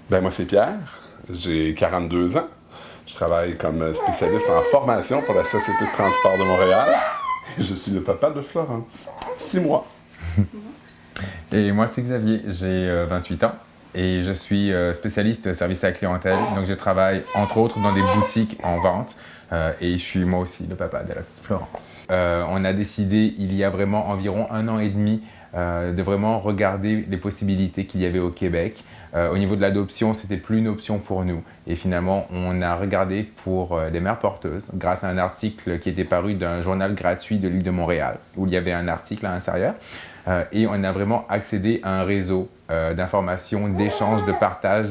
Ben moi, c'est Pierre. J'ai 42 ans. Je travaille comme spécialiste en formation pour la Société de transport de Montréal. Je suis le papa de Florence. 6 mois. Et moi, c'est Xavier. J'ai 28 ans et je suis spécialiste service à la clientèle. Donc, je travaille entre autres dans des boutiques en vente et je suis moi aussi le papa de la petite Florence. On a décidé il y a vraiment environ 1 an et demi de vraiment regarder les possibilités qu'il y avait au Québec. Au niveau de l'adoption, c'était plus une option pour nous. Et finalement, on a regardé pour des mères porteuses grâce à un article qui était paru d'un journal gratuit de l'île de Montréal, où il y avait un article à l'intérieur. Et on a vraiment accédé à un réseau d'informations, d'échanges, de partage,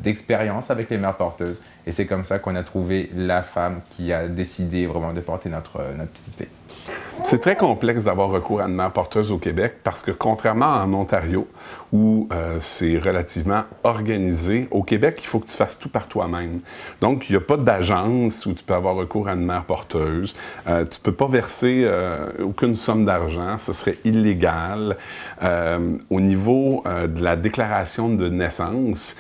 d'expériences avec les mères porteuses. Et c'est comme ça qu'on a trouvé la femme qui a décidé vraiment de porter notre petite fille. C'est très complexe d'avoir recours à une mère porteuse au Québec parce que contrairement en Ontario, où c'est relativement organisé, au Québec, il faut que tu fasses tout par toi-même. Donc, il n'y a pas d'agence où tu peux avoir recours à une mère porteuse. Tu ne peux pas verser aucune somme d'argent, ce serait illégal. Au niveau de la déclaration de naissance,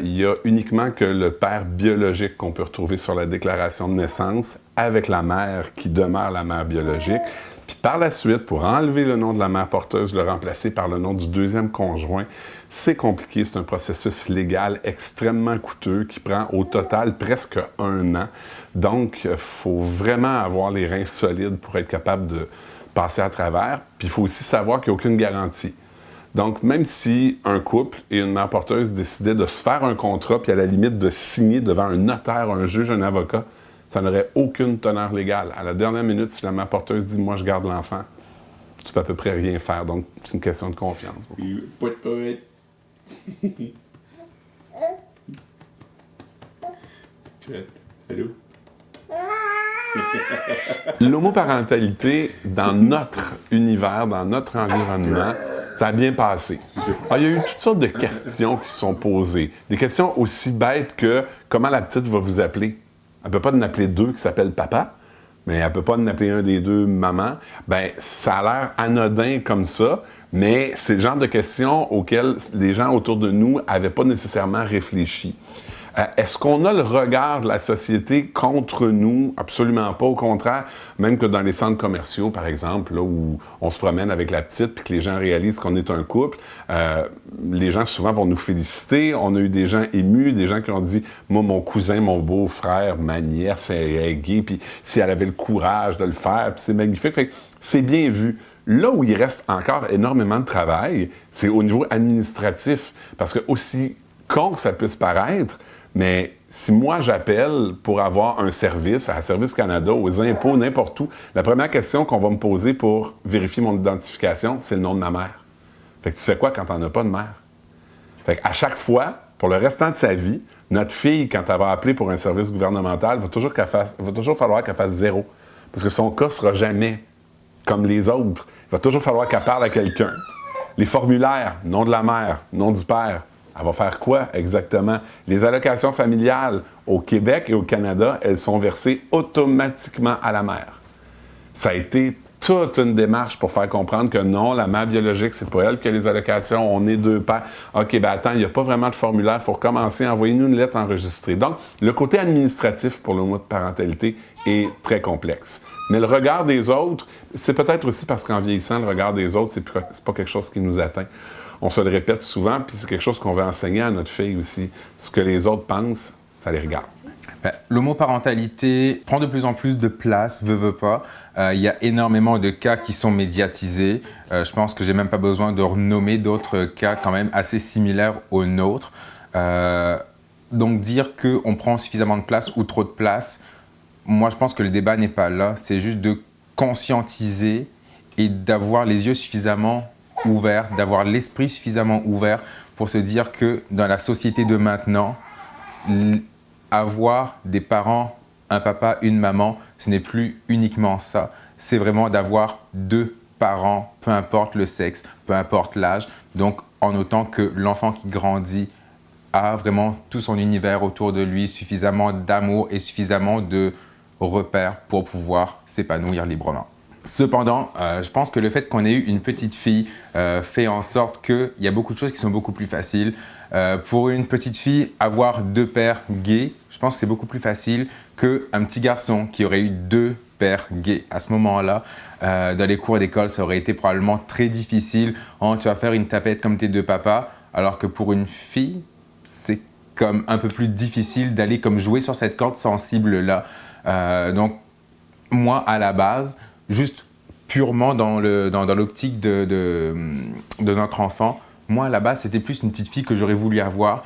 il y a uniquement que le père biologique qu'on peut retrouver sur la déclaration de naissance avec la mère qui demeure la mère biologique. Puis par la suite, pour enlever le nom de la mère porteuse, le remplacer par le nom du deuxième conjoint, c'est compliqué. C'est un processus légal extrêmement coûteux qui prend au total presque 1 an. Donc, il faut vraiment avoir les reins solides pour être capable de passer à travers. Puis il faut aussi savoir qu'il n'y a aucune garantie. Donc, même si un couple et une mère porteuse décidaient de se faire un contrat, puis à la limite de signer devant un notaire, un juge, un avocat, ça n'aurait aucune teneur légale. À la dernière minute, si la mère porteuse dit « moi, je garde l'enfant », tu peux à peu près rien faire. Donc, c'est une question de confiance. Allô? L'homoparentalité, dans notre univers, dans notre environnement, ça a bien passé. Alors, il y a eu toutes sortes de questions qui se sont posées. Des questions aussi bêtes que « comment la petite va vous appeler ?» Elle ne peut pas en appeler 2 qui s'appellent papa, mais elle ne peut pas en appeler un des 2 maman. Bien, ça a l'air anodin comme ça, mais c'est le genre de questions auxquelles les gens autour de nous n'avaient pas nécessairement réfléchi. Est-ce qu'on a le regard de la société contre nous? Absolument pas. Au contraire, même que dans les centres commerciaux, par exemple, là, où on se promène avec la petite puis que les gens réalisent qu'on est un couple, les gens souvent vont nous féliciter. On a eu des gens émus, des gens qui ont dit « Moi, mon cousin, mon beau-frère, ma nièce, elle est gay, puis si elle avait le courage de le faire, puis c'est magnifique. » Fait que c'est bien vu. Là où il reste encore énormément de travail, c'est au niveau administratif. Parce que aussi con que ça puisse paraître, mais si moi j'appelle pour avoir un service à Service Canada, aux impôts, n'importe où, la première question qu'on va me poser pour vérifier mon identification, c'est le nom de ma mère. Fait que tu fais quoi quand t'en as pas de mère? Fait qu'à chaque fois, pour le restant de sa vie, notre fille, quand elle va appeler pour un service gouvernemental, va toujours falloir qu'elle fasse 0. Parce que son cas sera jamais comme les autres. Il va toujours falloir qu'elle parle à quelqu'un. Les formulaires, nom de la mère, nom du père, elle va faire quoi exactement? Les allocations familiales au Québec et au Canada, elles sont versées automatiquement à la mère. Ça a été toute une démarche pour faire comprendre que non, la mère biologique, c'est pas elle qui a les allocations, on est 2 pères. OK, ben attends, il n'y a pas vraiment de formulaire, il faut recommencer, envoyez-nous une lettre enregistrée. Donc, le côté administratif pour l'homoparentalité est très complexe. Mais le regard des autres, c'est peut-être aussi parce qu'en vieillissant, le regard des autres, c'est pas quelque chose qui nous atteint. On se le répète souvent, puis c'est quelque chose qu'on veut enseigner à notre fille aussi. Ce que les autres pensent, ça les regarde. L'homoparentalité prend de plus en plus de place, veut pas. Il y a énormément de cas qui sont médiatisés. Je pense que j'ai même pas besoin de renommer d'autres cas quand même assez similaires aux nôtres. Donc dire qu'on prend suffisamment de place ou trop de place, moi je pense que le débat n'est pas là. C'est juste de conscientiser et d'avoir les yeux suffisamment ouverts, d'avoir l'esprit suffisamment ouvert pour se dire que dans la société de maintenant, avoir des parents, un papa, une maman, ce n'est plus uniquement ça. C'est vraiment d'avoir 2 parents, peu importe le sexe, peu importe l'âge. Donc, en autant que l'enfant qui grandit a vraiment tout son univers autour de lui, suffisamment d'amour et suffisamment de repères pour pouvoir s'épanouir librement. Cependant, je pense que le fait qu'on ait eu une petite fille fait en sorte qu'il y a beaucoup de choses qui sont beaucoup plus faciles. Pour une petite fille, avoir 2 pères gays, je pense que c'est beaucoup plus facile qu'un petit garçon qui aurait eu 2 pères gays. À ce moment-là, dans les cours d'école, ça aurait été probablement très difficile. Oh, tu vas faire une tapette comme tes 2 papas, alors que pour une fille, c'est comme un peu plus difficile d'aller comme jouer sur cette corde sensible-là. Donc, moi, à la base, juste purement dans l'optique de notre enfant, moi, à la base, c'était plus une petite fille que j'aurais voulu avoir.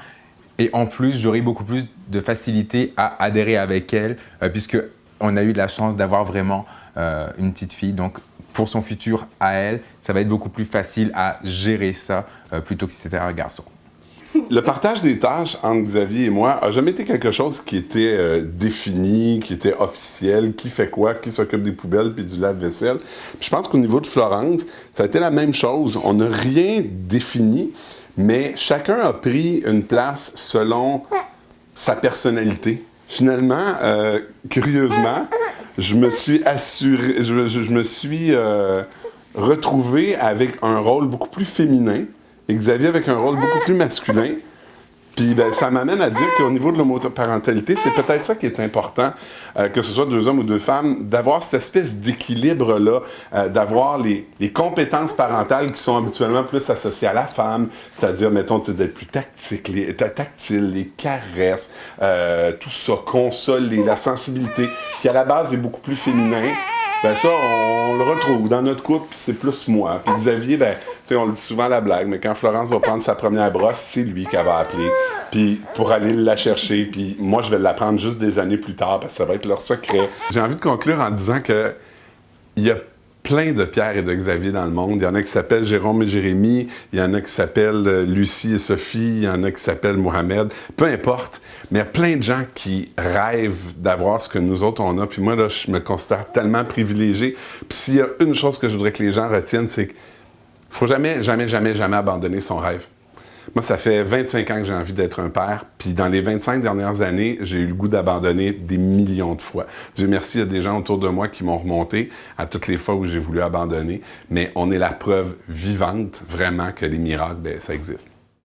Et en plus, j'aurais beaucoup plus de facilité à adhérer avec elle, puisqu'on a eu de la chance d'avoir vraiment une petite fille. Donc, pour son futur à elle, ça va être beaucoup plus facile à gérer ça plutôt que si c'était un garçon. Le partage des tâches entre Xavier et moi a jamais été quelque chose qui était défini, qui était officiel, qui fait quoi, qui s'occupe des poubelles puis du lave-vaisselle. Puis je pense qu'au niveau de Florence, ça a été la même chose. On n'a rien défini, mais chacun a pris une place selon sa personnalité. Finalement, curieusement, je me suis assuré, je me suis retrouvé avec un rôle beaucoup plus féminin. Et Xavier avec un rôle beaucoup plus masculin. Puis ben, ça m'amène à dire qu'au niveau de l'homoparentalité, c'est peut-être ça qui est important, que ce soit 2 hommes ou 2 femmes, d'avoir cette espèce d'équilibre-là, d'avoir les compétences parentales qui sont habituellement plus associées à la femme, c'est-à-dire, mettons, d'être plus tactile, les caresses, tout ça, consoler, la sensibilité, qui à la base est beaucoup plus féminin. Ben ça, on le retrouve dans notre couple, puis c'est plus moi. Puis Xavier, ben, tu sais, on le dit souvent à la blague, mais quand Florence va prendre sa première brosse, c'est lui qu'elle va appeler, puis pour aller la chercher, puis moi, je vais l'apprendre juste des années plus tard, parce que ça va être leur secret. J'ai envie de conclure en disant que il y a plein de Pierre et de Xavier dans le monde. Il y en a qui s'appellent Jérôme et Jérémie, il y en a qui s'appellent Lucie et Sophie, il y en a qui s'appellent Mohamed. Peu importe, mais il y a plein de gens qui rêvent d'avoir ce que nous autres on a. Puis moi, là, je me considère tellement privilégié. Puis s'il y a une chose que je voudrais que les gens retiennent, c'est qu'il ne faut jamais, jamais, jamais, jamais abandonner son rêve. Moi, ça fait 25 ans que j'ai envie d'être un père, puis dans les 25 dernières années, j'ai eu le goût d'abandonner des millions de fois. Dieu merci, il y a des gens autour de moi qui m'ont remonté à toutes les fois où j'ai voulu abandonner, mais on est la preuve vivante, vraiment, que les miracles, ben, ça existe.